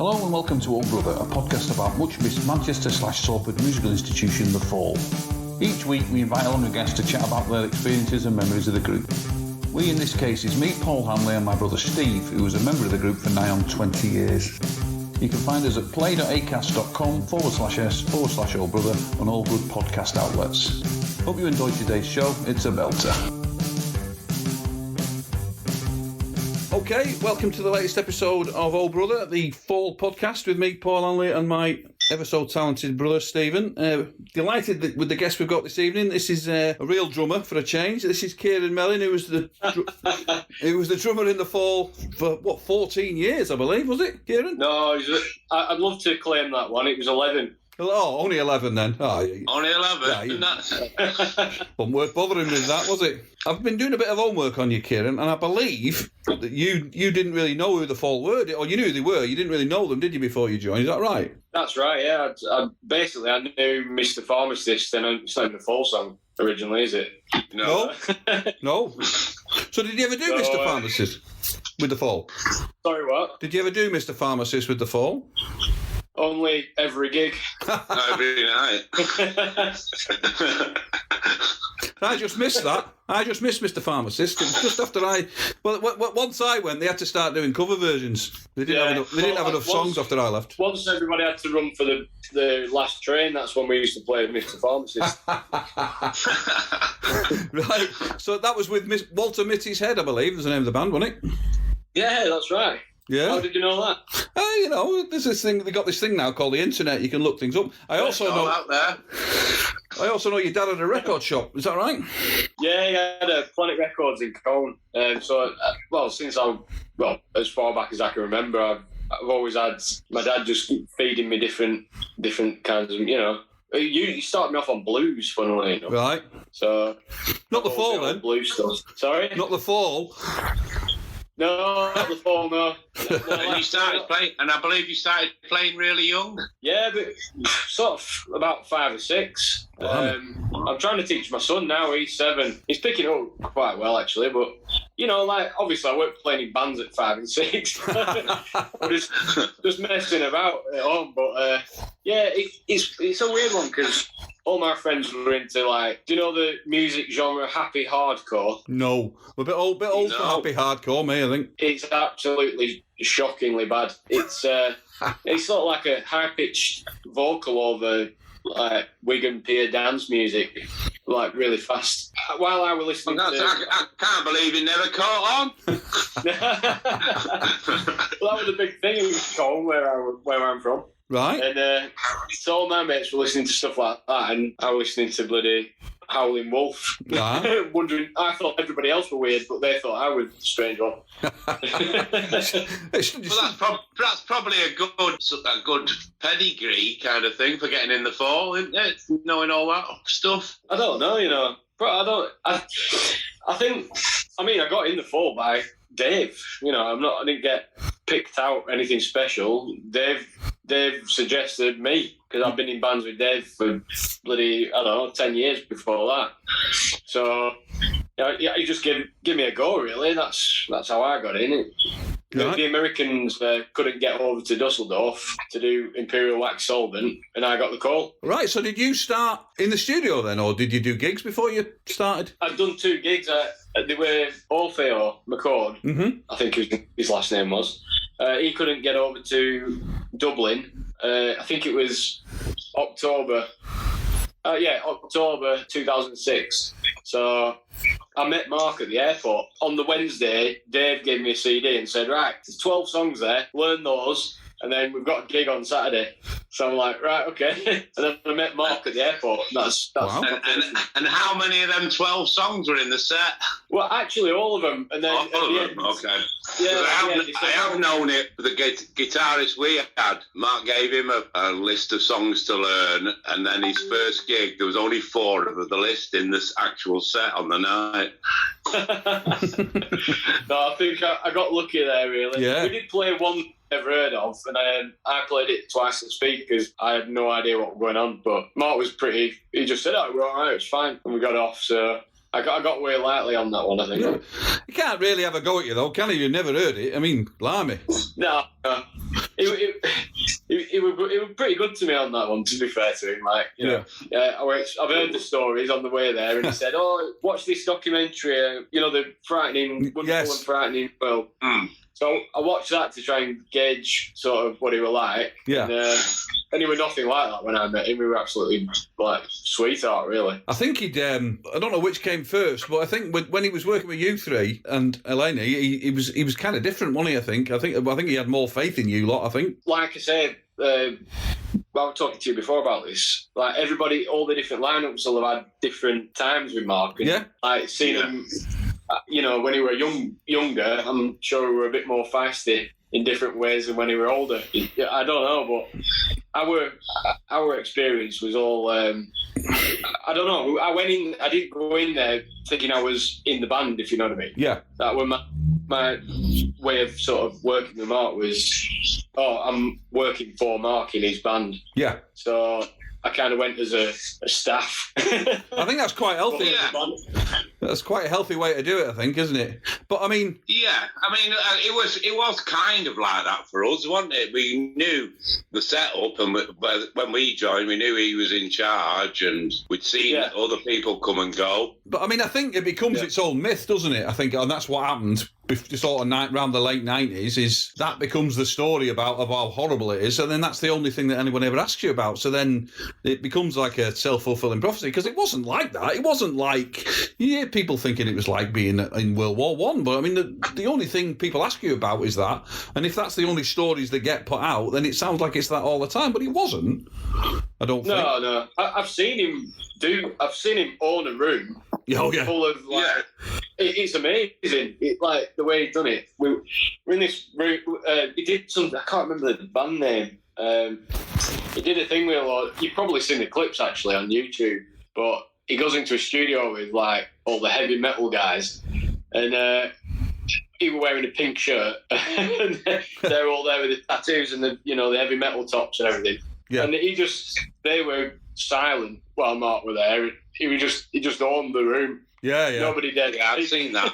Hello and welcome to Old Brother, a podcast about much missed Manchester/Salford musical institution, The Fall. Each week we invite on a guest to chat about their experiences and memories of the group. We in this case is me, Paul Hanley, and my brother Steve, who was a member of the group for nigh on 20 years. You can find us at play.acast.com/s/Old Brother on all good podcast outlets. Hope you enjoyed today's show. It's a belter. Okay, welcome to the latest episode of Old Brother, the Fall podcast with me, Paul Hanley, and my ever so talented brother, Stephen. Delighted with the guest we've got this evening. This is a real drummer for a change. This is Keiron Melling, who was the drummer in The Fall for, 14 years, I believe, was it, Keiron? No, I'd love to claim that one. It was 11. Oh, only 11 then. Oh, only 11? Yeah, wasn't worth bothering with that, was it? I've been doing a bit of homework on you, Keiron, and I believe that you didn't really know who The Fall were, or you knew who they were. You didn't really know them, did you, before you joined? Is that right? That's right, yeah. I knew Mr. Pharmacist, and it's not even a Fall song originally, is it? No. No. So did you ever do Mr. Pharmacist with The Fall? Sorry, what? Did you ever do Mr. Pharmacist with The Fall? Only every gig. Every night. I just missed that. I just missed Mr. Pharmacist. It was just after once I went, they had to start doing cover versions. They didn't have enough songs after I left. Once everybody had to run for the last train, that's when we used to play Mr. Pharmacist. Right. So that was with Walter Mitty's Head, I believe, was the name of the band, wasn't it? Yeah, that's right. Yeah. How did you know that? There's this thing. They got this thing now called the internet. You can look things up. I also know out there. I also know your dad had a record shop. Is that right? Yeah, he had a Planet Records in Cone. Since as far back as I can remember, I've always had my dad just feeding me different kinds of, You started me off on blues, funnily enough. Right. So not The Fall then. Blues stuff. Sorry. Not The Fall. No, not The Fall, no. And you started playing, and I believe you started playing really young. Yeah, but sort of about 5 or 6. I'm trying to teach my son now. He's 7. He's picking up quite well, actually. But obviously, I weren't playing in bands at 5 and 6. I'm just messing about at home. But it's a weird one because all my friends were into do you know the music genre happy hardcore? No, a bit old for happy hardcore, me, I think. It's absolutely shockingly bad. It's sort of like a high-pitched vocal over Wigan Pier dance music, really fast. While I was listening to... I can't believe it never caught on. Well, that was a big thing in Cone, where I'm from. Right. And so all my mates were listening to stuff like that, and I was listening to bloody Howling Wolf. Yeah. Wondering, I thought everybody else were weird, but they thought I was a strange one. That's probably a good pedigree kind of thing for getting in The Fall, isn't it? Knowing all that stuff. I don't know, but I got in The Fall by Dave. I didn't get picked out anything special. Dave suggested me because I've been in bands with Dave for 10 years before that. So he just give me a go, really. That's how I got in. Right. The Americans couldn't get over to Dusseldorf to do Imperial Wax Solvent, and I got the call. Right, so did you start in the studio then, or did you do gigs before you started? I'd done 2 gigs. They were Orfeo McCord, Mm-hmm. I think his last name was. He couldn't get over to Dublin. I think it was October 2006. So I met Mark at the airport. On the Wednesday, Dave gave me a CD and said, right, there's 12 songs there, learn those, and then we've got a gig on Saturday. So I'm like, right, okay. And then I met Mark at the airport. That's wow. And how many of them 12 songs were in the set? Well, actually, all of them. And then all of them, okay. Yeah, I have known it. The guitarist we had, Mark gave him a list of songs to learn, and then his first gig, there was only 4 of the list in this actual set on the night. No, I think I got lucky there, really. Yeah. We did play one never heard of, and I played it twice at speed because I had no idea what was going on. But Mark was he just said, we're all right, it's fine. And we got off, so I got away lightly on that one, I think. Yeah. You can't really have a go at you, though, can you? You've never heard it. I mean, blimey. No. was pretty good to me on that one, to be fair to him. Like, you know, I've heard the stories on the way there, and he said, "Oh, watch this documentary. The frightening, wonderful and frightening world." So I watched that to try and gauge sort of what he was like. Yeah. And he was nothing like that when I met him. We were absolutely like sweetheart, really. I think he'd. I don't know which came first, but I think when he was working with you three and Elena, he was kind of different, wasn't he? I think he had more faith in you lot. I think. Like I said, I was talking to you before about this. Like everybody, all the different lineups will have had different times with Mark. And, like seeing him. When he were younger, I'm sure we were a bit more feisty in different ways than when he were older. I don't know, but our experience was all. I don't know. I didn't go in there thinking I was in the band, if you know what I mean. Yeah. That was my way of sort of working with Mark was, I'm working for Mark in his band. Yeah. So I kind of went as a staff. I think that's quite healthy. Yeah. That's quite a healthy way to do it, I think, isn't it? But I mean, it was kind of like that for us, wasn't it? We knew the setup, and when we joined, we knew he was in charge, and we'd seen other people come and go. But I mean, I think it becomes its own myth, doesn't it? I think, and that's what happened. Sort of around the late 90s, is that becomes the story of how horrible it is, and then that's the only thing that anyone ever asks you about. So then it becomes like a self-fulfilling prophecy, because it wasn't like that. It wasn't like people thinking it was like being in World War One. But I mean, the only thing people ask you about is that, and if that's the only stories that get put out, then it sounds like it's that all the time. But it wasn't. I don't think. No. I've seen him own a room. Oh yeah. Full of it's amazing. Like the way he done it. We're in this room. He did something. I can't remember the band name. He did a thing with you've probably seen the clips actually on YouTube. But he goes into a studio with like all the heavy metal guys, and he was wearing a pink shirt, and they're all there with the tattoos and the heavy metal tops and everything. Yeah. And they were silent while Mark were there. He just owned the room. Yeah. Nobody did. Yeah, I've seen that.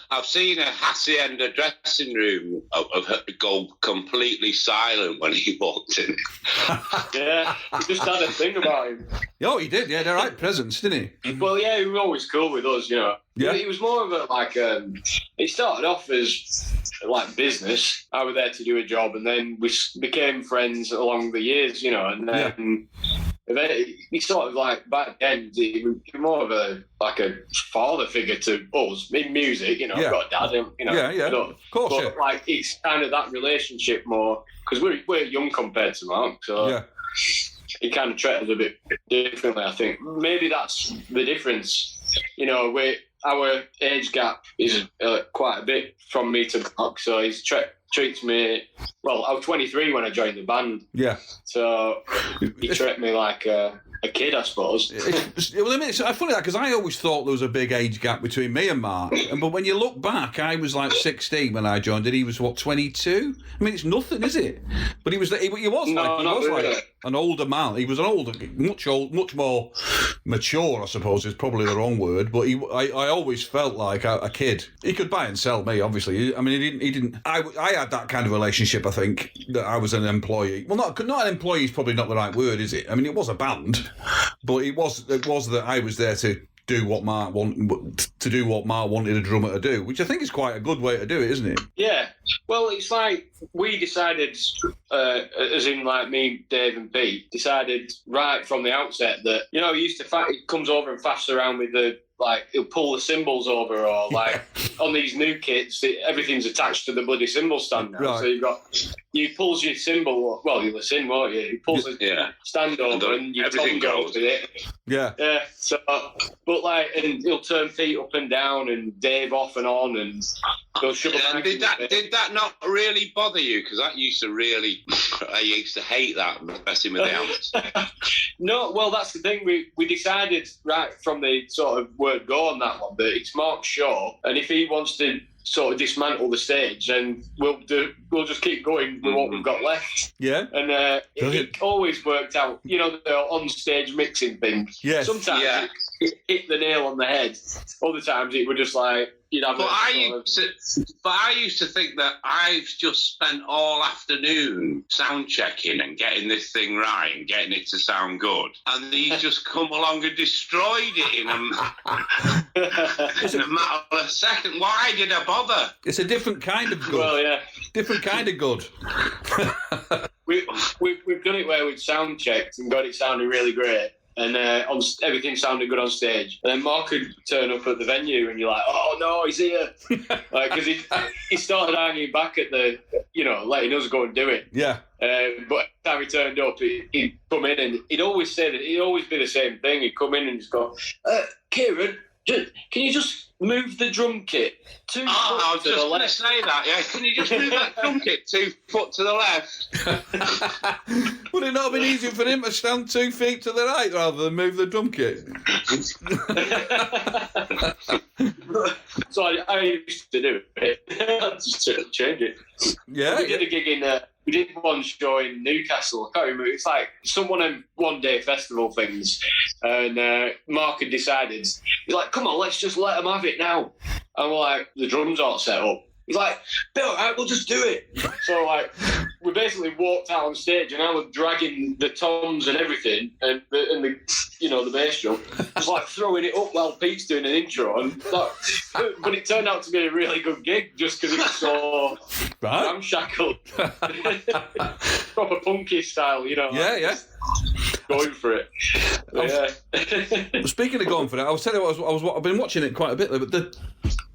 I've seen a hacienda dressing room of her go completely silent when he walked in. Yeah, he just had a thing about him. Oh, he did. Yeah, the right presence, didn't he? Well, yeah, he was always cool with us, Yeah. He was more of a it started off as like business. I was there to do a job, and then we became friends along the years, and then. He sort of like back then he was more of a father figure to us in music, I've got a dad, Of course, but like it's kind of that relationship more because we're young compared to Mark, so he kind of treated us a bit differently. I think maybe that's the difference. Our age gap is quite a bit from me to Mark, so he's treats me well. I was 23 when I joined the band. Yeah. So he treated me like a kid, I suppose. It's funny that because I always thought there was a big age gap between me and Mark, but when you look back, I was like 16 when I joined, and he was 22. I mean, it's nothing, is it? But he was like an older man. He was much more mature, I suppose is probably the wrong word. But I always felt like a kid. He could buy and sell me, obviously. I mean, he didn't. I had that kind of relationship. I think that I was an employee. Well, not an employee is probably not the right word, is it? I mean, it was a band, but it was that I was there to do what Mark wanted a drummer to do, which I think is quite a good way to do it, isn't it? Yeah. Well, it's like we decided, as in like me, Dave and Pete, decided right from the outset that, he used to he comes over and faffs around with he'll pull the cymbals over, or on these new kits, everything's attached to the bloody cymbal stand now. Right. So he pulls your cymbal, well, you'll listen, won't you? He pulls the stand over and your tongue goes with it. Yeah. Yeah. So, but and he'll turn feet up and down and Dave off and on and go sugar. And did that not really bother you? Because I used to hate that messing with the amps. No, well, that's the thing. We decided right from the sort of word go on that one that it's Mark's show, and if he wants to sort of dismantle the stage, then we'll just keep going with what we've got left. Yeah. And it always worked out. The on-stage mixing thing. Yes. Sometimes it hit the nail on the head. Other times it was just like you'd have But a I used to think that I've just spent all afternoon sound checking and getting this thing right and getting it to sound good, and he's just come along and destroyed it in a matter of a second. Why did I bother? It's a different kind of good. Well, yeah. Different kind of good. We've done it where we've sound checked and got it sounding really great. And everything sounded good on stage. And then Mark would turn up at the venue, and you're like, "Oh no, he's here!" Because he started hanging back at the, letting us go and do it. Yeah. But every time he turned up, he'd come in, and he'd always say that he'd always be the same thing. He'd come in and just go, "Keiron, can you just move the drum kit 2 foot I was to just the going to left?" say that. Yeah, can you just move that drum kit 2 foot to the left? Would it not have been easier for him to stand 2 feet to the right rather than move the drum kit? So I used to do it. I just change it. Yeah. We did a gig in. We did one show in Newcastle. I can't remember. It's like one of them one-day festival things, and Mark had decided. He's like, "Come on, let's just let them have it now." And we're like, "The drums aren't set up." He's like, "All right, we'll just do it." So we basically walked out on stage, and I was dragging the toms and everything, and the bass drum, just like throwing it up while Pete's doing an intro, and but it turned out to be a really good gig just because it was so ramshackle, proper punky style, Yeah. Going for it. Speaking of going for it, I was telling you, I've been watching it quite a bit, but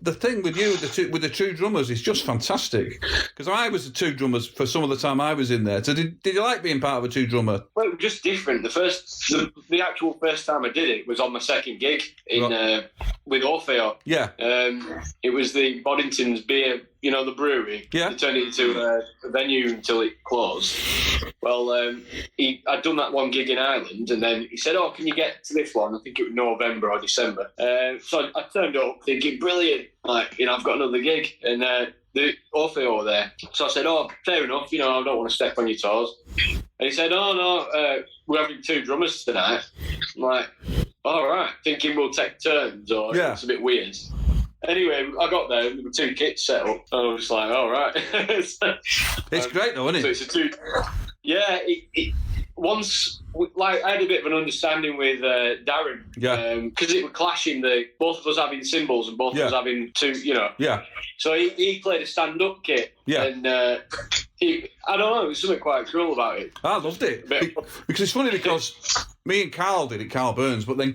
the thing with you with the two drummers is just fantastic. Because I was the two drummers for some of the time I was in there. So did you like being part of a two drummer? Well, it was just different. The actual first time I did it was on my second gig with Orfeo. Yeah. It was the Boddington's beer, the brewery. Yeah. They turned it into a venue until it closed. Well, I'd done that one gig in Ireland, and then he said, "Oh, can you get to this one?" I think it was November or December. So I turned up thinking, brilliant, I've got another gig, and the Orfeo were there. So I said, "Oh, fair enough, I don't want to step on your toes." And he said, "Oh, no, we're having two drummers tonight." I'm like, "All right," thinking we'll take turns, or it's a bit weird. Anyway, I got there, there were two kits set up. I was just like, all right. It's great though, isn't it? So it's a two... Yeah, once, I had a bit of an understanding with Darren. Yeah. Because it was clashing, both of us having cymbals and both of us having two, Yeah. So he played a stand-up kit. Yeah. And I don't know, there was something quite cool about it. I loved it. Because it's funny because me and Carl did it, Carl Burns, but then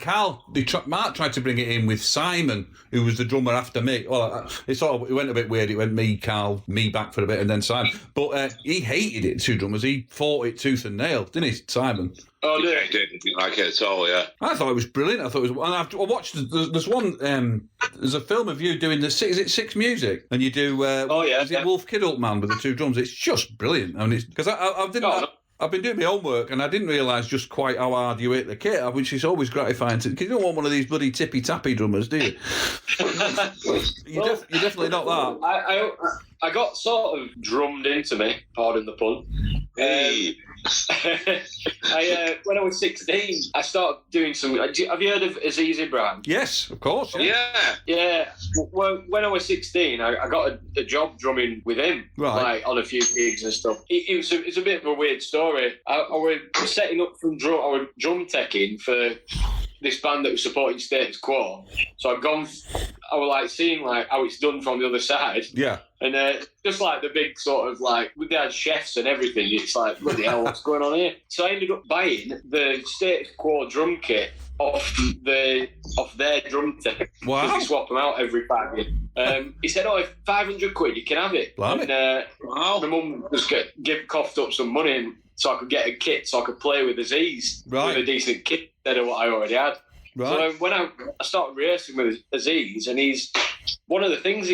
Mark tried to bring it in with Simon, who was the drummer after me. Well, it went a bit weird. It went me, Carl, me back for a bit, and then Simon. But he hated it, two drummers. He fought it tooth and nail, didn't he, Simon? Oh, yeah, he didn't like it at all, yeah. I thought it was brilliant. I watched, there's one, there's a film of you doing is it Six Music? And you do, is it Wolf Kidult Man with the two drums? It's just brilliant. I mean, because I've been doing my homework and I didn't realise just quite how hard you hit the kit, which is always gratifying. Because you don't want one of these bloody tippy-tappy drummers, do you? You're definitely not that. I got sort of drummed into me, pardon the pun. Hey. When I was 16, I started doing some... Have you heard of Aziz Ibrahim? Yes, of course. Yeah. Well, when I was 16, I got a job drumming with him, right, on a few gigs and stuff. It's a bit of a weird story. I was setting up from I was drum teching for this band that was supporting Status Quo. So I was seeing how it's done from the other side. Yeah. And just the big sort of they had chefs and everything. It's bloody hell, what's going on here? So I ended up buying the Status Quo drum kit off their drum tech. Wow. Because they swap them out every 5 years. He said, "Oh, if 500 quid, you can have it." Blimey. And my mum just coughed up some money so I could get a kit so I could play with Aziz with a decent kit instead of what I already had. Right. So when I started rehearsing with Aziz, and he's one of the things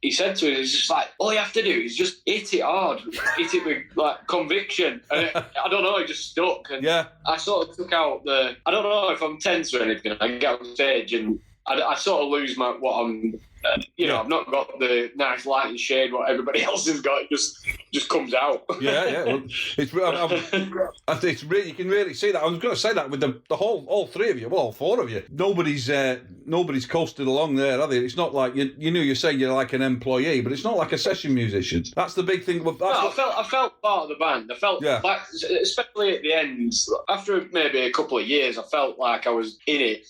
he said to us is just all you have to do is just hit it hard, hit it with conviction. And I don't know, it just stuck. And I sort of took out I don't know if I'm tense or anything. I get on stage and I sort of lose what I'm. I've not got the nice light and shade what everybody else has got. It just just comes out. Yeah. Well, it's really, you can really see that. I was going to say that with the all three of you, well, all four of you. Nobody's coasted along there, are they? It's not like you're saying you're like an employee, but it's not like a session musician. That's the big thing. I felt part of the band. I felt like, especially at the end, after maybe a couple of years, I felt like I was in it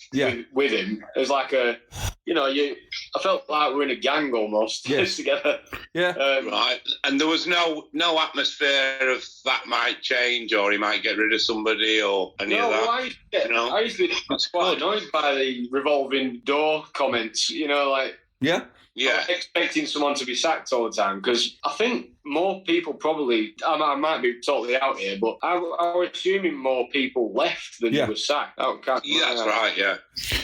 with him. It was like I felt like we're in a gang almost together. Yeah. Right. And there was no atmosphere of that might change or he might get rid of somebody or any of that. I used to be quite annoyed by the revolving door comments, like... Yeah. Yeah. Expecting someone to be sacked all the time, because I think more people probably, I might be totally out here, but I was assuming more people left than were sacked. That's right, yeah.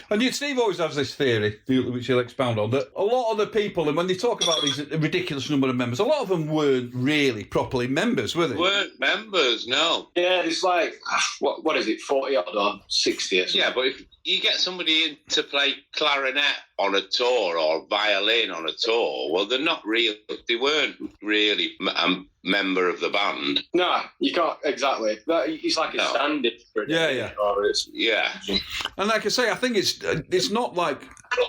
And Steve always has this theory, which he'll expound on, that a lot of the people, and when they talk about these ridiculous number of members, a lot of them weren't really properly members, were they? Weren't members, no. Yeah, it's like, what is it, 40 odd or 60 or something? Yeah, but if you get somebody in to play clarinet on a tour or violin on a tour, well, they weren't really a member of the band. No, you can't, exactly. It's like a stand-in for a day. Yeah. And like I say, I think it's not like,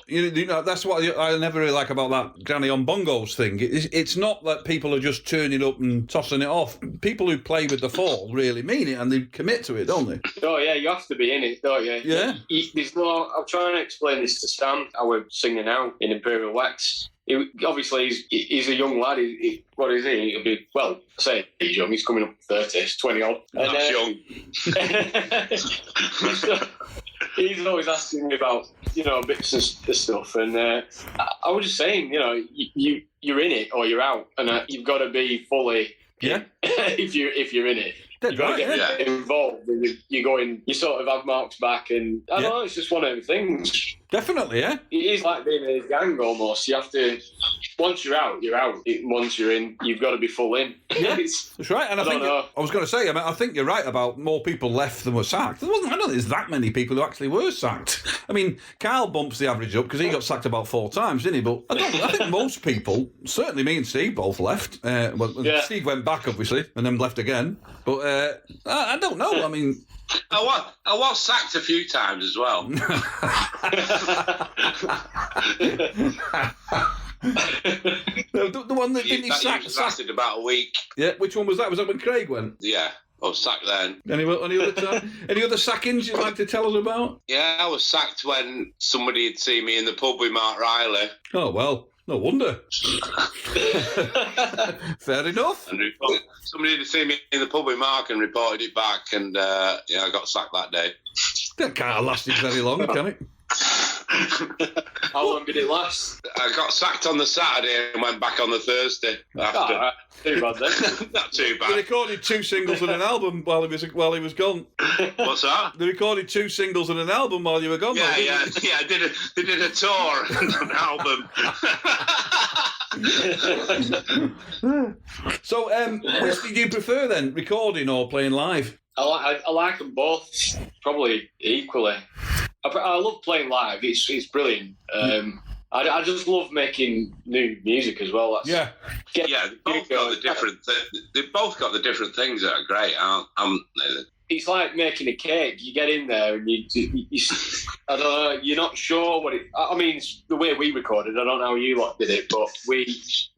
that's what I never really like about that Granny on Bongos thing. It's not that people are just turning up and tossing it off. People who play with the Fall really mean it and they commit to it, don't they? Oh, yeah, you have to be in it, don't you? Yeah. I'm trying to explain this to Sam, how we're singing now in Imperial Wax. Obviously, he's a young lad. What is he? He'll be, well, I say he's young. He's coming up 30, he's 20 odd. That's young. He's always asking me about, bits of stuff. And I was just saying, you're in it or you're out. And you've got to be fully if you're in it. You've got to get involved. And you go in, you sort of have Mark's back. And I don't know, it's just one of the things. Definitely, yeah. It is like being in a gang almost. You have to, once you're out, you're out. Once you're in, you've got to be full in. Yeah, that's right. And I was going to say, I think you're right about more people left than were sacked. I don't think there's that many people who actually were sacked. I mean, Carl bumps the average up because he got sacked about 4 times, didn't he? But I think most people, certainly me and Steve both left. Steve went back, obviously, and then left again. But I don't know. I mean... I was sacked a few times as well. the one that didn't sack lasted about a week. Yeah, which one was that? Was that when Craig went? Yeah, I was sacked then. Any other time? Any other sackings you'd like to tell us about? Yeah, I was sacked when somebody had seen me in the pub with Mark Riley. Oh well. No wonder. Fair enough. And somebody had seen me in the pub with Mark and reported it back, and I got sacked that day. That can't have lasted very long, can it? How long did it last? I got sacked on the Saturday and went back on the Thursday after. Too bad then. Not too bad. They recorded 2 singles and an album while he was gone. What's that? They recorded 2 singles and an album while you were gone. Yeah. They did a tour and an album. So, which do you prefer then, recording or playing live? I like them both, probably equally. I love playing live. It's brilliant. I just love making new music as well. They both got the different things that are great, aren't they? It's like making a cake. You get in there and you I don't know, you're not sure what it... I mean, the way we recorded, I don't know how you lot did it, but we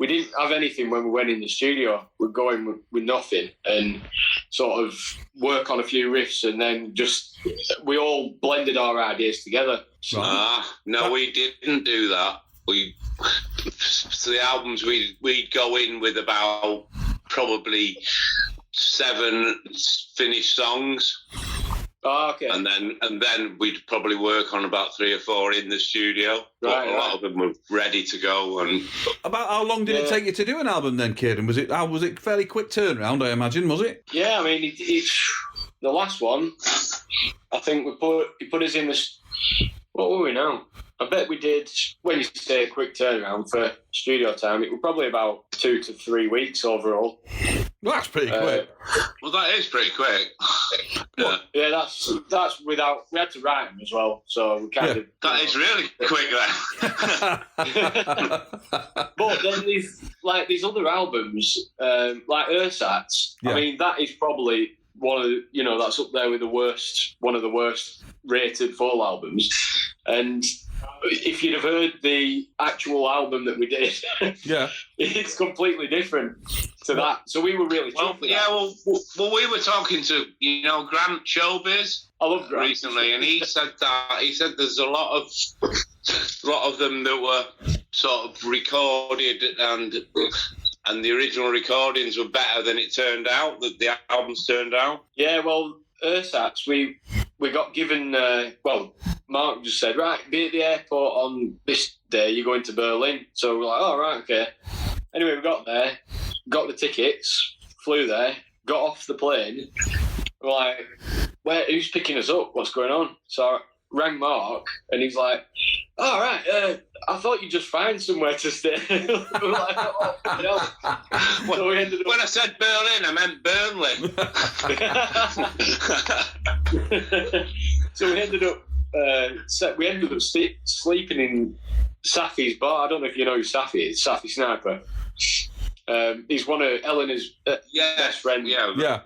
didn't have anything when we went in the studio. We're going with nothing and sort of work on a few riffs and then just... We all blended our ideas together. No, we didn't do that. So the albums, we'd go in with about probably 7 finished songs. Oh, okay. And then we'd probably work on about 3 or 4 in the studio. But a lot of them were ready to go. And about how long did it take you to do an album then, Keiron? Was it fairly quick turnaround, I imagine, was it? Yeah, I mean, it's the last one. I think he put us in this. What were we now? I bet we did, when you say a quick turnaround for studio time, it was probably about 2 to 3 weeks overall. Well, that's pretty quick. Well, that is pretty quick. Yeah, that's without. We had to write them as well, so we kind of. That is really quick then. But then these other albums, like Ursats. Yeah. I mean, that is probably one of that's up there with one of the worst rated full albums. And if you'd have heard the actual album that we did, it's completely different to that. So we were really well, we were talking to Grant Showbiz. I love Grant recently, and he said there's a lot of them that were sort of recorded and the original recordings were better than it turned out, that the albums turned out. Yeah, well, Ursats, we got given, Mark just said, right, be at the airport on this day, you're going to Berlin. So we're like, oh, right, okay. Anyway, we got there, got the tickets, flew there, got off the plane. We're like, who's picking us up? What's going on? So I rang Mark, and he's like, all right, I thought you'd just find somewhere to stay. We're like, oh, no. So we ended up... When I said Berlin, I meant Burnley. So we ended up sleeping in Safi's bar. I don't know if you know who Safi is, Safi Sniper. He's one of Eleanor's best friends. Yeah.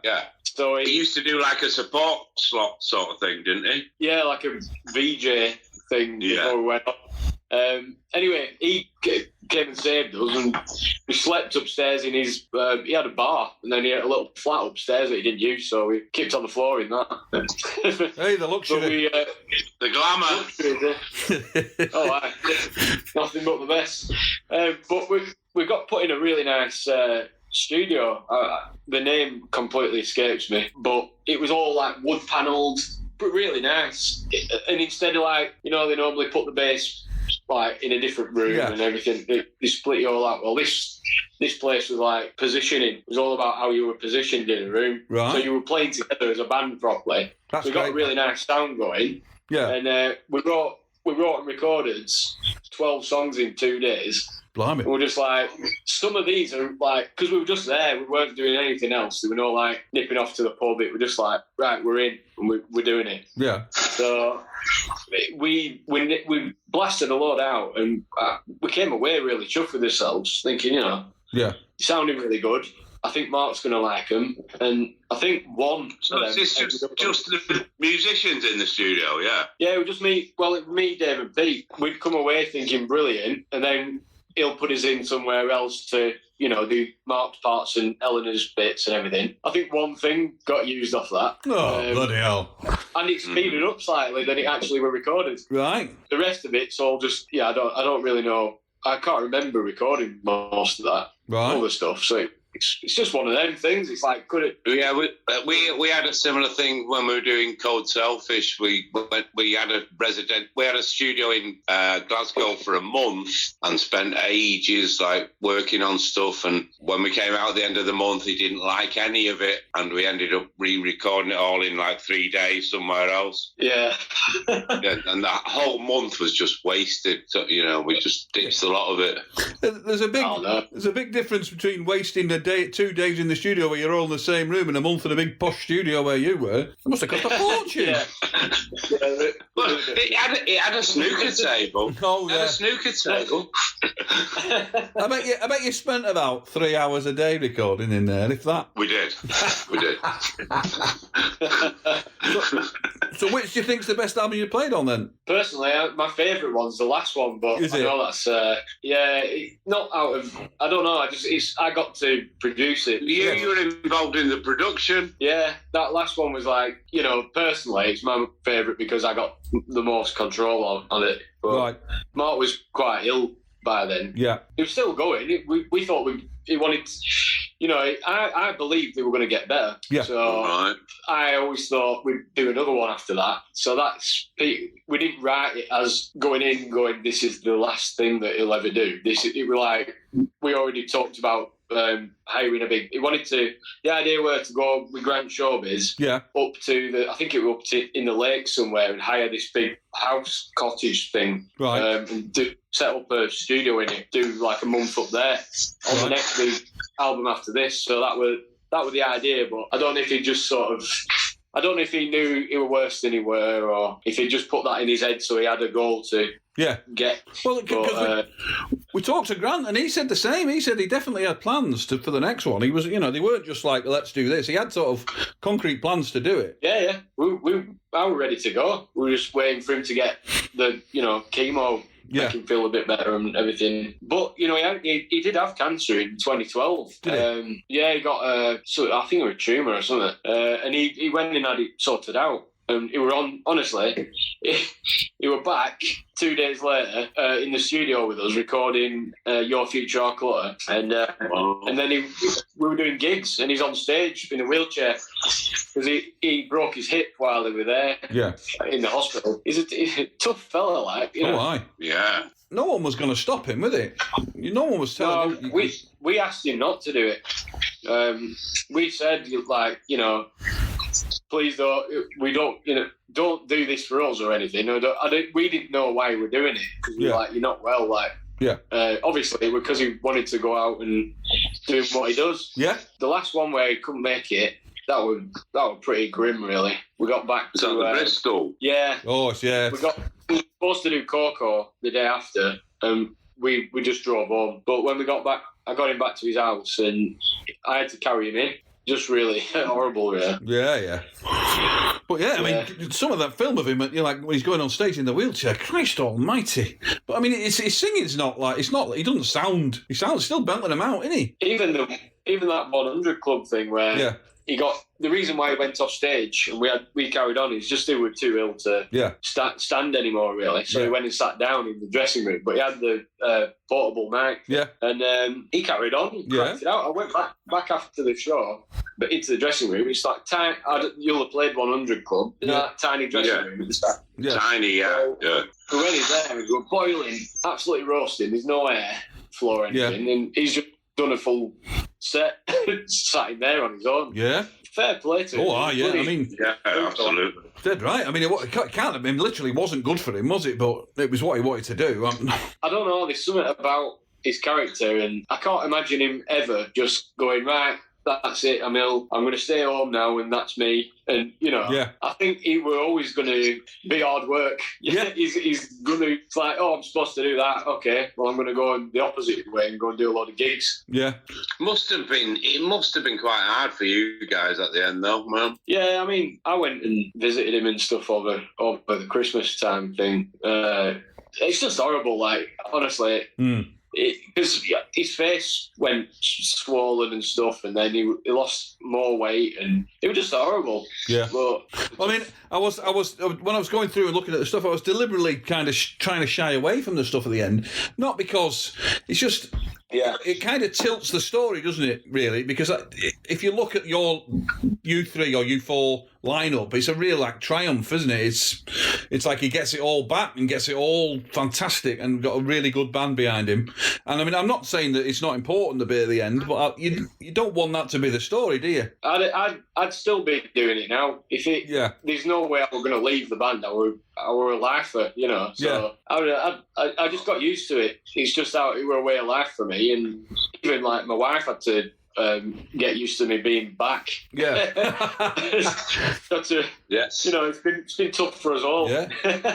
So he used to do like a support slot sort of thing, didn't he? Yeah, like a VJ thing before we went on. Anyway, he came and saved us, and we slept upstairs in his. He had a bar, and then he had a little flat upstairs that he didn't use, so we kept on the floor in that. Hey, the luxury, the glamour. Aye. Nothing but the best. But we got put in a really nice studio. The name completely escapes me, but it was all like wood panelled, but really nice. And instead of like, they normally put the bass like in a different room and everything, they split it all out. Well, this place was like positioning. It was all about how you were positioned in a room. Right. So you were playing together as a band properly. That's so we got great. a really nice sound going. Yeah. And we wrote and recorded 12 songs in 2 days. Blimey. We're just like, some of these are like, because we were just there, we weren't doing anything else. They were not like nipping off to the pub. It were just like, right, we're in, and we're doing it. Yeah. So we blasted a load out, and we came away really chuffed with ourselves, thinking, sounding really good. I think Mark's going to like them, and I think one. So it's just the musicians in the studio, yeah? Yeah, we just me, Dave and Pete. We'd come away thinking brilliant, and then he'll put us in somewhere else to, do Mark's parts and Eleanor's bits and everything. I think one thing got used off that. Oh, bloody hell. And it speeded up slightly than it actually were recorded. Right. The rest of it's all just, I don't really know. I can't remember recording most of that. Right. All the stuff, so... It's just one of them things. It's like, could it? Yeah, we had a similar thing when we were doing Code Selfish. We had a studio in Glasgow for a month and spent ages like working on stuff. And when we came out at the end of the month, he didn't like any of it, and we ended up re-recording it all in like 3 days somewhere else. Yeah. And that whole month was just wasted. So, we just ditched a lot of it. There's a big difference between wasting 2 days in the studio where you're all in the same room and a month in a big posh studio where you were. It must have cost a fortune. Well, it had a snooker table. Oh, yeah. It had a snooker table. I bet you spent about 3 hours a day recording in there, if that. We did. So which do you think's the best album you played on then? Personally, my favourite one's the last one, but Is I it? know that's not out of. I don't know. I got to produce it. You were involved in the production. Yeah, that last one was like, personally, it's my favourite because I got the most control on it. But Right. Mark was quite ill by then. Yeah. He was still going. We thought he wanted. I believed they were going to get better. Yeah. So Right. I always thought we'd do another one after that. So we didn't write it as going, this is the last thing that he'll ever do. It was like, we already talked about hiring the idea were to go with Grant Showbiz up to I think it was up to in the lake somewhere and hire this big house cottage thing. Right. And set up a studio in it, do like a month up there on the next big album after this. So that was the idea, but I don't know if he just sort of I don't know if he knew he were worse than he were, or if he just put that in his head so he had a goal to get. Well, because we talked to Grant, and he said the same. He said he definitely had plans for the next one. He was, they weren't just like, let's do this. He had sort of concrete plans to do it. Yeah. I were ready to go. We were just waiting for him to get the, chemo. Make him feel a bit better and everything. But, he did have cancer in 2012. He got I think it was a tumour or something. And he went and had it sorted out. And he were honestly, he were back 2 days later in the studio with us recording Your Future Our Clutter. And then we were doing gigs and he's on stage in a wheelchair because he broke his hip while they were there in the hospital. He's a tough fella, like. Aye. Yeah. No one was going to stop him, was it? No one was telling him. We asked him not to do it. We said, please don't do this for us or anything. We didn't know why we were doing it because we were like, you're not well, like. Yeah. Obviously, because he wanted to go out and do what he does. Yeah. The last one where he couldn't make it, that was pretty grim, really. We got back to Bristol. Yeah. Oh, yeah. We were supposed to do Coco the day after, and we just drove home. But when we got back, I got him back to his house, and I had to carry him in. Just really horrible, really. Yeah. But I mean, some of that film of him, when he's going on stage in the wheelchair, Christ almighty. But I mean, his singing's not like, he sounds still belting them out, isn't he? Even that 100 Club thing where he got, the reason why he went off stage and we carried on is just they were too ill to stand anymore, really. So he went and sat down in the dressing room, but he had the portable mic. Yeah. And he carried on, cracked it out. I went back after the show, but into the dressing room. It's like tiny. You'll have played 100 Club. That tiny dressing room. Tiny, So when he's there, we were boiling, absolutely roasting. There's no air floor or anything, and he's just done a full set, sat in there on his own. Yeah. Fair play to him. Oh, yeah. I mean, absolutely. Dead right. I mean, it can't have been, literally wasn't good for him, was it? But it was what he wanted to do. I don't know. There's something about his character, and I can't imagine him ever just going, right, that's it, I'm ill, I'm going to stay home now, and that's me. And, I think he were always going to be hard work. Yeah. He's going to, it's like, I'm supposed to do that. Okay, well, I'm going to go the opposite way and go and do a lot of gigs. Yeah. It must have been quite hard for you guys at the end, though, man. Yeah, I mean, I went and visited him and stuff over the Christmas time thing. It's just horrible, like, honestly. Because his face went swollen and stuff, and then he lost more weight, and it was just horrible. Yeah. But I mean, I was when I was going through and looking at the stuff, I was deliberately kind of trying to shy away from the stuff at the end, not because it's just. Yeah, it kind of tilts the story, doesn't it, really? Because if you look at your U3 or U4 lineup, it's a real triumph, isn't it? It's like he gets it all back and gets it all fantastic and got a really good band behind him. And I mean, I'm not saying that it's not important the bit at the end, but you don't want that to be the story, do you? I'd still be doing it now. There's no way I was going to leave the band. I were a lifer, So I just got used to it. It's just how it were a way of life for me, and even like my wife had to get used to me being back. Yeah. Yes. It's been tough for us all. Yeah.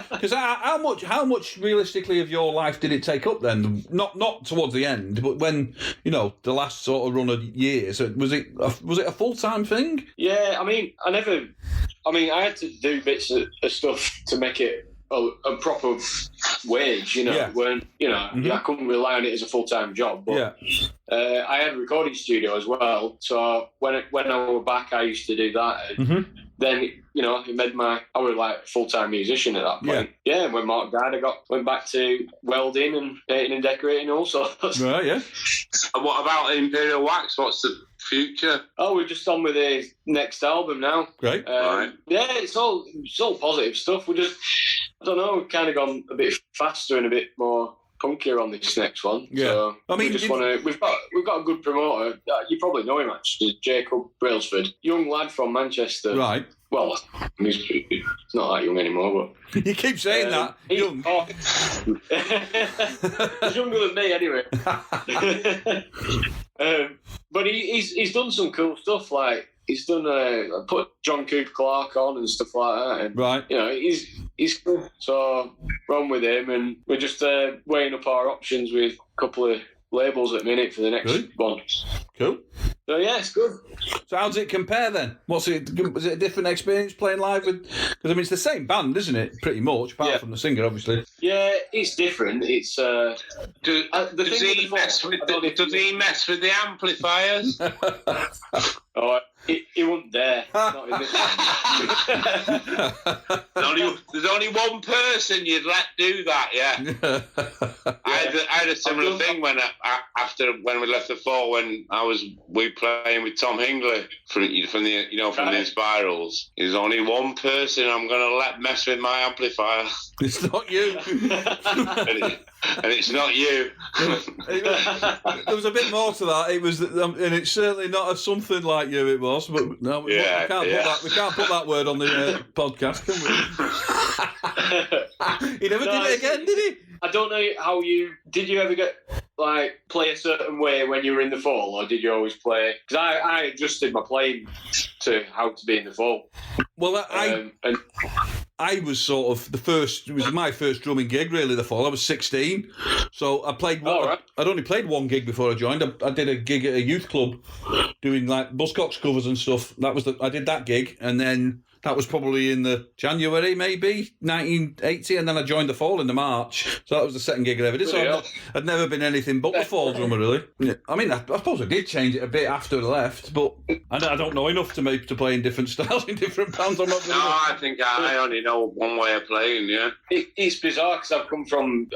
Because how much realistically of your life did it take up then? Not towards the end, but when the last sort of run of years, was it a full-time thing? Yeah. I mean, I had to do bits of stuff to make it a proper wage, when I couldn't rely on it as a full-time job. But I had a recording studio as well, so when I was back, I used to do that. And then it made I was like a full-time musician at that point. Yeah, and when Mark died, I went back to welding and painting and decorating also. Right, yeah. And what about Imperial Wax? What's the future? Oh, we're just on with the next album now. Great. Right. Yeah, it's all positive stuff. I don't know, we've kind of gone a bit faster and a bit more punkier on this next one. Yeah. So I mean, we've got a good promoter. You probably know him actually, Jacob Brailsford, young lad from Manchester. Right. Well, he's not that young anymore, but you keep saying that. Young. He's younger than me anyway. But he's done some cool stuff. Like he's done put John Cooper Clarke on and stuff like that, and Right. you know, he's cool. So we're on with him, and we're just weighing up our options with a couple of labels at the minute for the next one. Cool. So yeah, it's good. So how does it compare then? Was it a different experience playing live with? Because I mean, it's the same band, isn't it? Pretty much, apart from the singer, obviously. Yeah, it's different. It's Does he mess with the amplifiers? Oh, he wouldn't dare. Not in this There's only one person you'd let do that, yeah. I had a similar thing when we left the Fall, when we playing with Tom Hingley from the Spirals. There's only one person I'm going to let mess with my amplifier. It's not you. And it's not you. There was a bit more to that. It was, and it's certainly not something like you. It was, but no, we can't put that word on the podcast, can we? He never did it again, did he? I don't know how did you ever get play a certain way when you were in the Fall, or did you always play? Because I adjusted my playing to how to be in the Fall. Well, I was sort of it was my first drumming gig, really, the Fall. I was 16. So I played I'd only played one gig before I joined. I did a gig at a youth club doing Buzzcocks covers and stuff. I did that gig, and then that was probably in the January, maybe, 1980, and then I joined the Fall in the March. So that was the second gig I ever did. So I'd never been anything but the Fall drummer, really. Yeah. I mean, I suppose I did change it a bit after I left, but I don't know enough to play in different styles in different bands. I think I only know one way of playing, yeah. It's bizarre because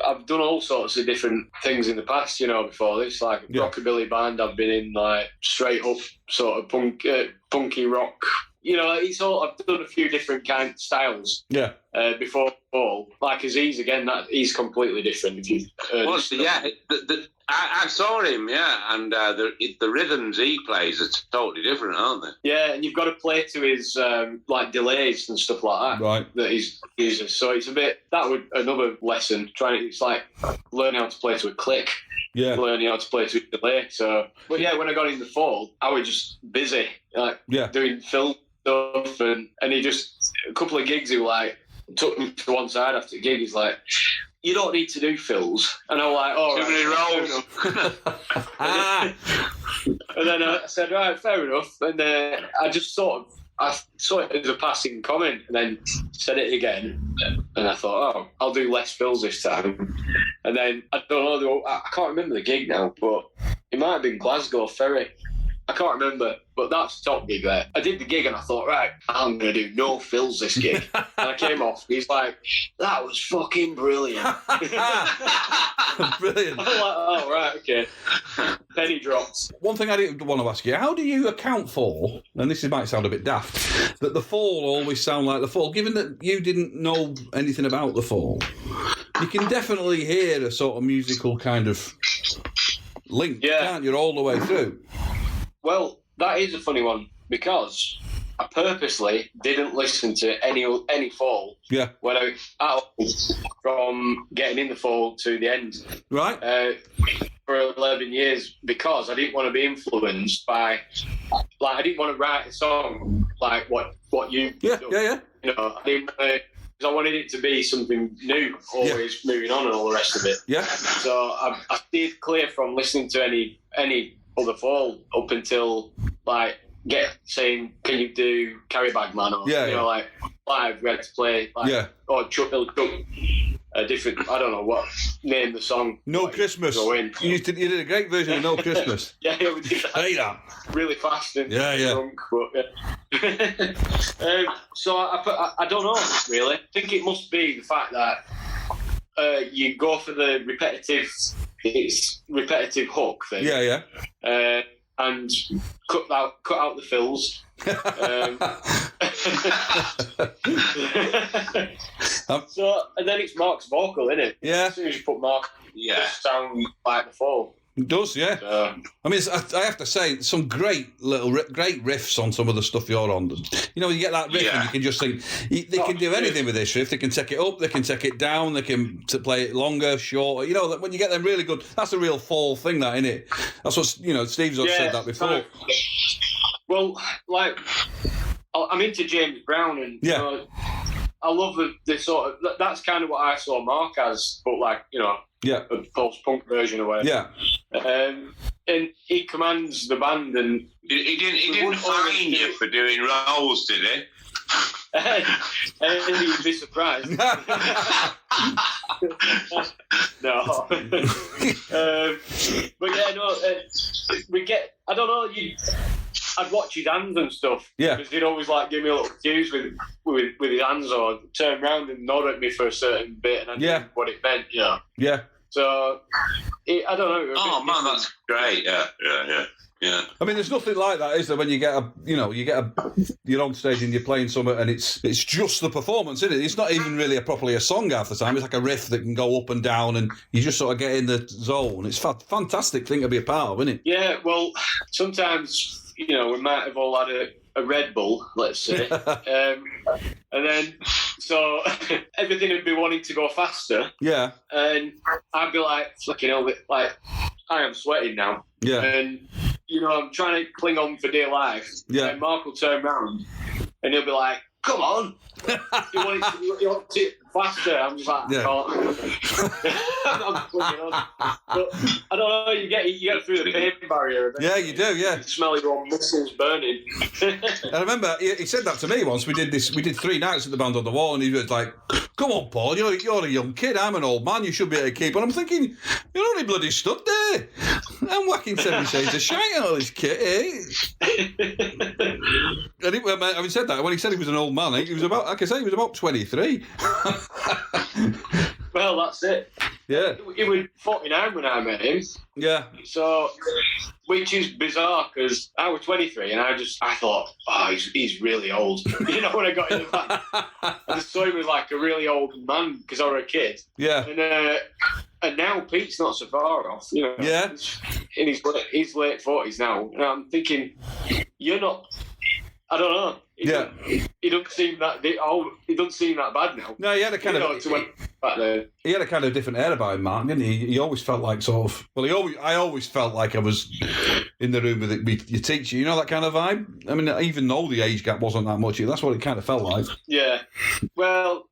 I've done all sorts of different things in the past, before this, like a rockabilly band. I've been in straight up sort of punky rock. I've done a few different kind of styles. Yeah. Before Fall, like Aziz again, he's completely different. If you I saw him, yeah, and the rhythms he plays are totally different, aren't they? Yeah, and you've got to play to his delays and stuff like that. Right. That he uses. So it's another lesson. It's like learning how to play to a click. Yeah. Learning how to play to a delay. So, but yeah, when I got in the Fall, I was just busy, doing film stuff, and he just a couple of gigs. He took me to one side after the gig. He's like, "You don't need to do fills," and I'm like, "Oh, too many rolls." And then I said, "Right, fair enough." And I saw it as a passing comment, and then said it again, and I thought, "Oh, I'll do less fills this time." And then I don't know, I can't remember the gig now, but it might have been Glasgow Ferry. I can't remember, but that's the top gig there. I did the gig and I thought, right, I'm going to do no fills this gig. And I came off, he's like, that was fucking brilliant. Brilliant. I'm like, oh, right, okay. Penny dropped. One thing I did want to ask you, how do you account for, and this might sound a bit daft, that the Fall always sound like the Fall, given that you didn't know anything about the Fall? You can definitely hear a sort of musical kind of link, can't you, all the way through? Well, that is a funny one, because I purposely didn't listen to any Fall when from getting in the Fall to the end. Right. For 11 years, because I didn't want to be influenced by, I didn't want to write a song like what you do. Yeah. I didn't because I wanted it to be something new, always moving on and all the rest of it. Yeah. So I steered clear from listening to any other Fall up until saying, can you do Carry Bag Man, or live we had to play or Chuck a different, I don't know what name the song. No Christmas. You did a great version of No Christmas. Yeah, we did that. Hey, that. Really fast and drunk, but so I don't know really. I think it must be the fact that you go for the repetitive hook thing. Yeah. And cut out the fills. So, and then it's Mark's vocal, isn't it? Yeah. As soon as you put Mark, it just sounds like the Fall. It does, yeah. I mean, I have to say, some great riffs on some of the stuff you're on. You get that riff and you can just think, they can do anything with this riff. They can take it up, they can take it down, they can play it longer, shorter. When you get them really good, that's a real Fall thing, that, isn't it? That's what, Steve's said that before. Well, like, I'm into James Brown, and you know, I love the sort of. That's kind of what I saw Mark as, but like, you know, a post-punk version of it. Yeah. And he commands the band, and he didn't fine you for doing roles, did he? And you'd be surprised. No. But yeah, no, we get. I don't know. I'd watch his hands and stuff. Yeah. Because he'd always like give me little cues with his hands, or turn around and nod at me for a certain bit, and I knew what it meant. You know. Yeah. So I don't know. Oh man, that's great. Yeah. I mean, there's nothing like that, is there? When you get you're on stage and you're playing something, and it's just the performance, isn't it? It's not even really properly a song half the time. It's like a riff that can go up and down, and you just sort of get in the zone. It's a fantastic thing to be a part of, isn't it? Yeah. Well, sometimes we might have all had a Red Bull, let's say, and then so everything would be wanting to go faster. Yeah. And I'd be like, flicking over, like I am sweating now. Yeah. And I'm trying to cling on for dear life. Yeah. And Mark will turn around and he'll be like, come on. You want it faster. I'm just like, I can't. I'm clinging on. But I don't know, you get through the pain barrier. Yeah, you do, yeah. You smell your own muscles burning. I remember he said that to me once. We did 3 nights at the Band on the Wall, and he was like, come on, Paul, you're a young kid, I'm an old man, you should be able to keep on. I'm thinking, you're only bloody stood there. I'm whacking 7 shades of shite and all this kit, eh? And having said that, when he said he was an old man, he was about, like I say, he was about 23. Well, that's it. Yeah. He was 49 when I met him. Yeah. So, which is bizarre because I was 23 and I thought, oh, he's really old. When I got in the back, I just saw him as like a really old man because I was a kid. Yeah. And now Pete's not so far off. Yeah. He's in his late 40s now, and I'm thinking, you're not. I don't know. He doesn't seem that. He doesn't seem that bad now. No, he had a kind of. He had a kind of different air about him, Mark, didn't he? He always felt like sort of. Well, I always felt like I was in the room with your teacher. You know, that kind of vibe. I mean, even though the age gap wasn't that much, that's what it kind of felt like. Yeah. Well,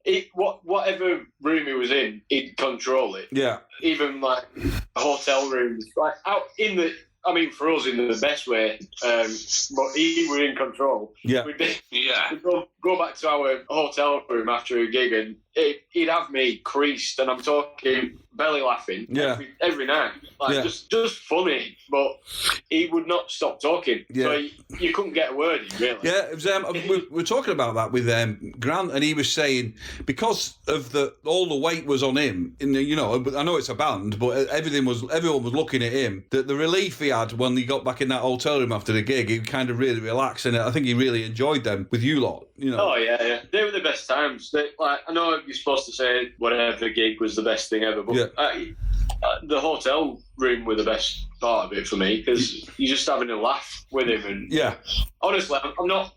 whatever room he was in, he'd control it. Yeah. Even like hotel rooms, like out in the. I mean, for us in the best way, but he was in control. Yeah. We'd go back to our hotel room after a gig, and he'd have me creased, and I'm talking belly laughing every night. Like, just funny, but he would not stop talking. Yeah. So you couldn't get a word in, really. Yeah, it was, we were talking about that with Grant, and he was saying, because of all the weight was on him, I know it's a band, but everyone was looking at him, the relief he had when he got back in that hotel room after the gig, he kind of really relaxed, and I think he really enjoyed them with you lot. Oh, yeah. They were the best times. I know you're supposed to say whatever gig was the best thing ever, but the hotel room were the best part of it for me, because you're just having a laugh with him. And honestly, I'm not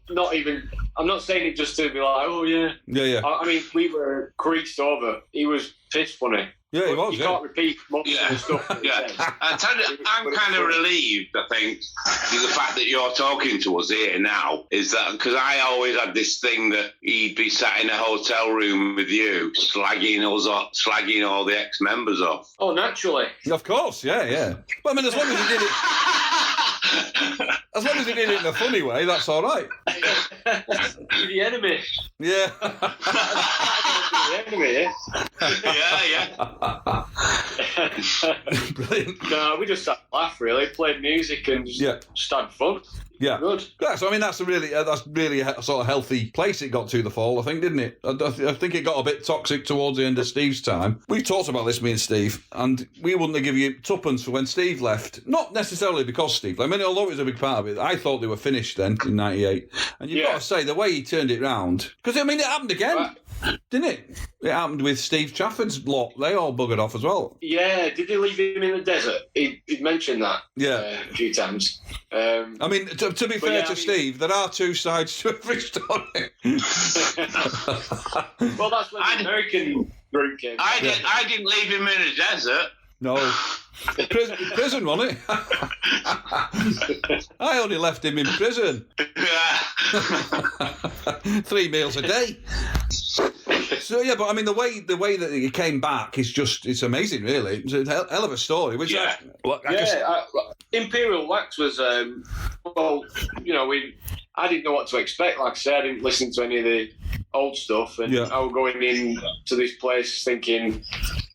saying it just to be like, oh, yeah. Yeah. I mean, we were creased over. He was piss funny. Yeah, he was. You can't repeat most of the stuff. I'm kind of relieved, I think, the fact that you're talking to us here now is that, because I always had this thing that he'd be sat in a hotel room with you, slagging all the ex-members off. Oh, naturally. Of course, yeah. But I mean, as long as he did it. As long as he did it in a funny way, that's all right. The enemy. Yeah. The enemy, yeah. Brilliant. No, we just sat and laughed, really, played music and just had fun. Yeah. Good. Yeah, so I mean, that's really a sort of healthy place it got to, the Fall, I think, didn't it? I think it got a bit toxic towards the end of Steve's time. We talked about this, me and Steve, and we wouldn't have given you tuppence for when Steve left. Not necessarily because Steve left. I mean, although it was a big part of it, I thought they were finished then in 98. And you've got to say, the way he turned it round, because, I mean, it happened again. Didn't it? It happened with Steve Trafford's lot. They all buggered off as well. Yeah, did they leave him in the desert? He'd mentioned that a few times. I mean, to be fair to Steve, there are two sides to every story. Well, that's when the American group came. I didn't leave him in the desert. No. Prison, wasn't it? I only left him in prison. 3 meals a day. So yeah, but I mean the way that he came back is it's amazing, really. It's a hell of a story. Which Imperial Wax was I didn't know what to expect. Like I said, I didn't listen to any of the old stuff, and I was going in to this place thinking,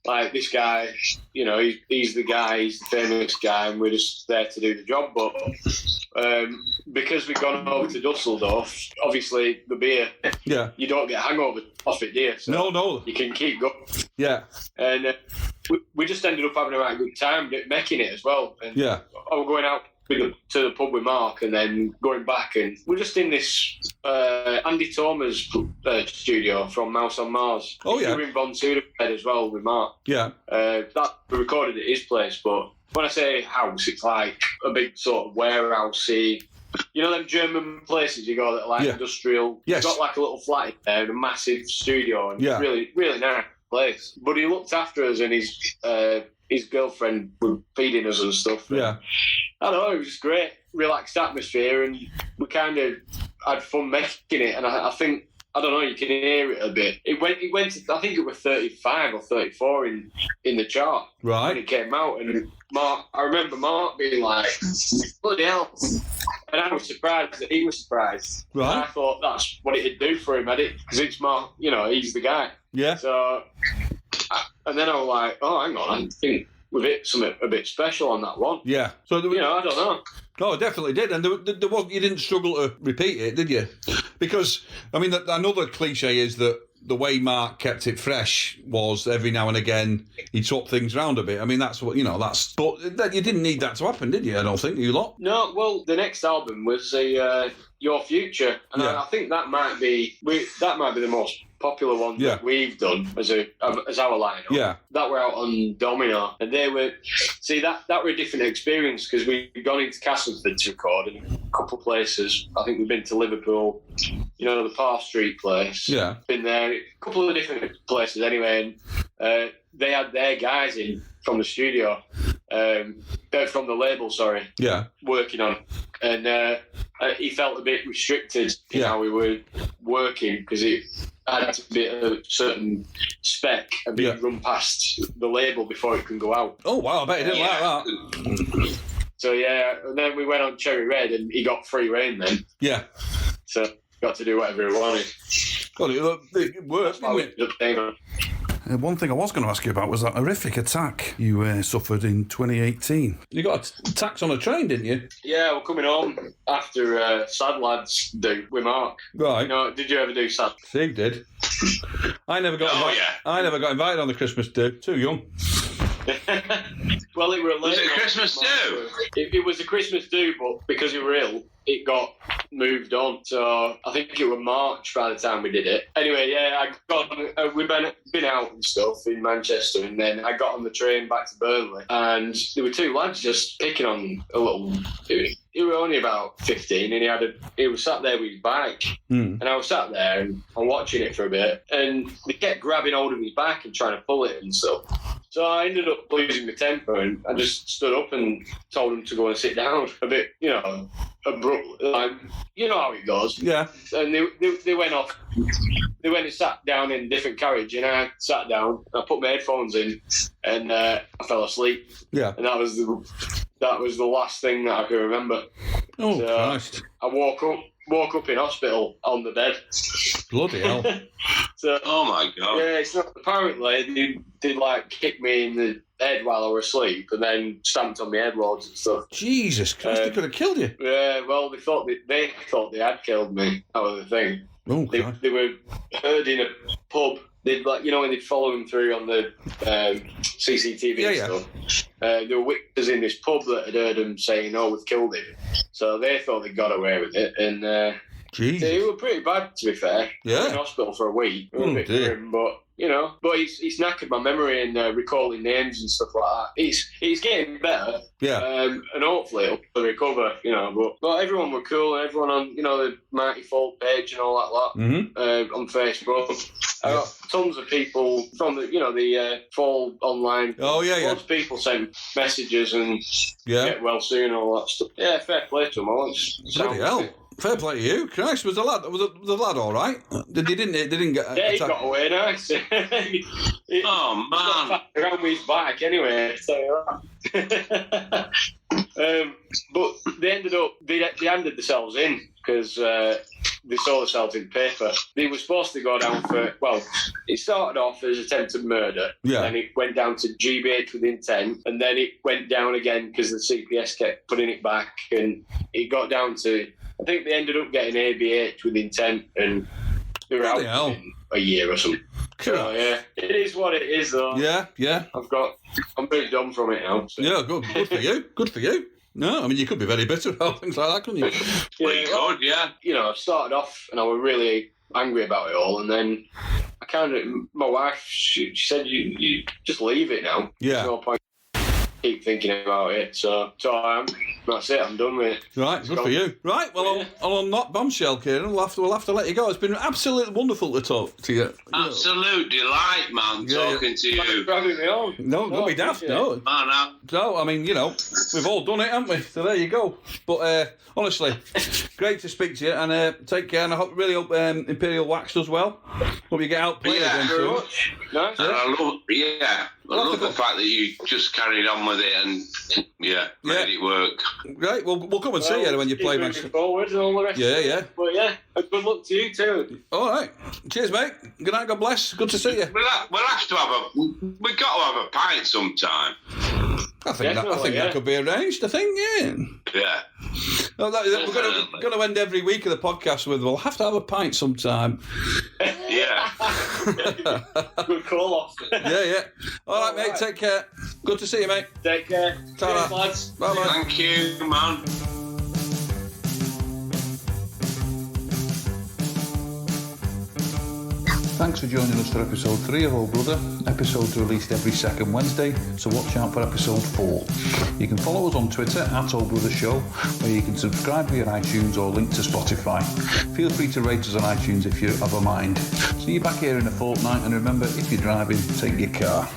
like, this guy, he's the guy, he's the famous guy, and we're just there to do the job. But because we've gone over to Dusseldorf, obviously the beer, you don't get hangover off it, do you? So no. You can keep going. Yeah. And we just ended up having a right good time making it as well. And I was going out to the pub with Mark and then going back, and we're just in this Andy Thomas studio from Mouse on Mars. Oh yeah, we were in Von Tudor as well with Mark. Yeah, that we recorded at his place. But when I say house, it's like a big sort of warehousey. You know them German places you go that are like industrial. Yes. You've got like a little flat in there and a massive studio, and it's really, really nice place. But he looked after us, and his girlfriend were feeding us and stuff. Yeah. I don't know, it was just great, relaxed atmosphere, and we kind of had fun making it. And I think, I don't know, you can hear it a bit. It went to, I think it was 35 or 34 in the chart right when it came out. And I remember Mark being like, bloody hell. And I was surprised that he was surprised. Right. And I thought that's what it'd do for him, because it's Mark, he's the guy. Yeah. So, and then I was like, oh, hang on, I think we've hit something a bit special on that one. Yeah. So I don't know. No, it definitely did, and there was, you didn't struggle to repeat it, did you? Because I mean, another cliche is that the way Mark kept it fresh was every now and again he took things round a bit. I mean, that's what but you didn't need that to happen, did you? I don't think, you lot. No. Well, the next album was Your Future, and I think that might be the most popular one that we've done as our lineup. Yeah. That were out on Domino, and they were that were a different experience because we'd gone into Castleford to record in a couple of places. I think we've been to Liverpool, the Parr Street place. Yeah. Been there, a couple of different places anyway, and they had their guys in from the studio, from the label, sorry. Yeah. Working on, and he felt a bit restricted in how we were working because it had to be a certain spec and be run past the label before it can go out. Oh wow, I bet he didn't like that. So and then we went on Cherry Red and he got free reign then. Yeah. So got to do whatever he wanted. Well, it worked, didn't it? One thing I was going to ask you about was that horrific attack you suffered in 2018. You got attacked on a train, didn't you? Yeah, we're coming home after Sad Lads do with Mark. Right. Did you ever do Sad? Steve did. I never got invited. I never got invited on the Christmas do. Too young. Well, it were late. Was it a Christmas do? It was a Christmas do, but because you were ill, it got moved on. So I think it was March by the time we did it. Anyway, we've been out and stuff in Manchester, and then I got on the train back to Burnley, and there were two lads just picking on a little. He was only about 15, and he was sat there with his bike, and I was sat there and I'm watching it for a bit, and they kept grabbing hold of his back and trying to pull it and stuff. So I ended up losing my temper, and I just stood up and told them to go and sit down a bit, abruptly. Like, you know how it goes. Yeah. And they went off. They went and sat down in a different carriage, and I sat down. I put my headphones in, and I fell asleep. Yeah. And that was the last thing that I can remember. Oh, Christ. I woke up in hospital on the bed. Bloody hell. Oh my God. Yeah, it's not, apparently they like kick me in the head while I was asleep and then stamped on my head loads and stuff. Jesus Christ, they could have killed you. Yeah, well, they thought they had killed me. That was the thing. Oh, they were heard in a pub. They'd when they'd follow them through on the CCTV and stuff. There were witnesses in this pub that had heard them saying, "Oh, we've killed him." So they thought they got away with it, and Jeez. He was pretty bad, to be fair. Yeah. In hospital for a week. It was Oh, a bit dear. grim, but he's knackered my memory and recalling names and stuff like that. He's getting better. Yeah. And hopefully he'll recover, But everyone were cool, and everyone on, the Mighty Folk page and all that lot on Facebook. I got tons of people from the Fall online. Oh, yeah, yeah. Lots of people sent messages and get well soon and all that stuff. Yeah, fair play to them all. Bloody hell. Fair play to you. Christ, was the lad all right? They didn't get Yeah, he got away nice. Oh, man. He got around with his back anyway, so that. But they handed themselves in because they saw themselves in paper. They were supposed to go down for, it started off as attempted murder, and it went down to GBH with intent, and then it went down again because the CPS kept putting it back, and it got down to, I think they ended up getting ABH with intent, and they were out in a year or something. So, yeah, it is what it is, though. Yeah. I'm pretty done from it now. So. Yeah, good for you. Good for you. No, I mean, you could be very bitter about things like that, couldn't you? I started off and I was really angry about it all, and then my wife, she said, you just leave it now. Yeah. There's no point keep thinking about it, so I am. That's it, I'm done with it. Right, good for you. Right, well, on that bombshell, Keiron, we'll have to let you go. It's been absolutely wonderful to talk to you. Absolute delight, man, talking to you. Thanks for having me on. No, don't be daft, no. So, I mean, we've all done it, haven't we? So there you go. But honestly, great to speak to you, and take care, and I really hope Imperial Wax does well. Hope you get out playing again very soon. much. Nice. And I love the fact that you just carried on with it and made it work. Great, we'll come and see you when you play moving forward and all the rest. Yeah. But good luck to you too. All right. Cheers, mate. Good night, God bless. Good to see you. We'll have to we've got to have a pint sometime. I think that could be arranged. I think, Yeah. No, we're going to end every week of the podcast with, we'll have to have a pint sometime. Yeah. Good call off. Yeah. All right, mate. Take care. Good to see you, mate. Take care. Ta-ra. Cheers, lads. Bye-bye. Thank you, man. Thanks for joining us for episode 3 of Old Brother. Episodes are released every second Wednesday, so watch out for episode 4. You can follow us on Twitter at Old Brother Show, where you can subscribe via iTunes or link to Spotify. Feel free to rate us on iTunes if you have a mind. See you back here in a fortnight, and remember, if you're driving, take your car.